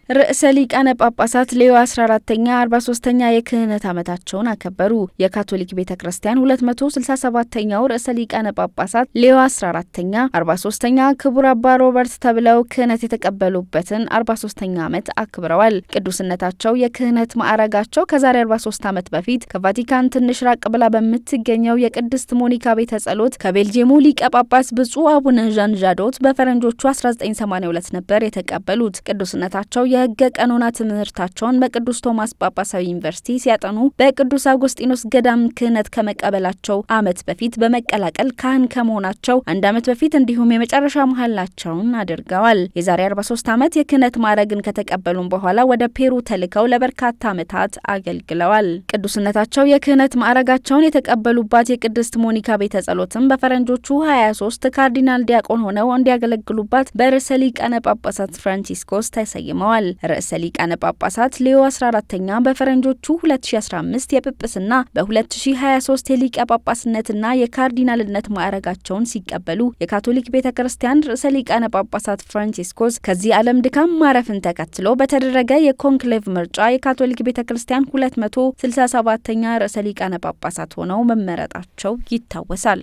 ርዕሰ ሊቃነ ጳጳሳት ሌዮ 14ኛ 43ኛ የክህነት ዓመታቸውን አከበሩ። የካቶሊክ ቤተክርስቲያን 267ኛው ርዕሰ ሊቃነ ጳጳሳት ሌዮ 14ኛ 43ኛ ክቡር አባ ሮበርት ተብለው ክህነት የተቀበሉበትን 43ኛ ዓመት አክብረዋል። ቅዱስነታቸው የክህነት ማዕረጋቸው ከዛሬ 43 ዓመት በፊት ከቫቲካን ትንሽ ራቅ ብላ በምትገኘው የቅድስት ሞኒካ ቤተ ጸሎት ከቤልጂየሙ ሊቀ ጳጳስ ብፁዕ አቡነ ዣን ዣዶት በፈረንጆቹ 1982 ነበር የተቀበሉት። ቅዱስነታቸው የሕገ ቀኖና ትምህርታቸውን በቅዱስ ቶማስ ጳጳሳዊ ዩኒቨርሲቲ ሲያጠኑ በቅዱስ አውግስጢኖስ ገዳም ክህነት ከመቀበላቸው ዓመት በፊት በመቀላቀል ካህን ከመሆናቸው አንድ ዓመት በፊት እንዲሁም የመጨረሻ መሐላቸውን አድርገዋል። የዛሬ 43 ዓመት የክህነት ማዕረግን ከተቀበሉም በኋላ ወደ ፔሩ ተልከው ለበርካታ ዓመታት አገልግለዋል። ቅዱስነታቸው የክህነት ማዕረጋቸውን የተቀበሉባት የቅድስት ሞኒካ ቤተ ጸሎትም በፈረንጆቹ 23 ካርዲናል ዲያቆን ሆነው እንዲያገለግሉባት በርዕሰ ሊቃነ ጳጳሳት ፍራንቺስኮስ ተሰይመዋል። ርዕሰ ሊቃነ ጳጳሳት ሌዮ 14ኛ በፈረንጆቹ 2015 የጵጵስና በ2023 የሊቀ ጳጳስነትና የካርዲናልነት ማዕረጋቸውን ሲቀበሉ የካቶሊክ ቤተክርስቲያን ርዕሰ ሊቃነ ጳጳሳት ፍራንቺስኮስ ከዚህ ዓለም ድካም ማረፍን ተከትሎ በተደረገ የኮንክሌቭ ምርጫ የካቶሊክ ቤተክርስቲያን 267ኛ ርዕሰ ሊቃነ ጳጳሳት ሆነው መመረጣቸው ይታወሳል።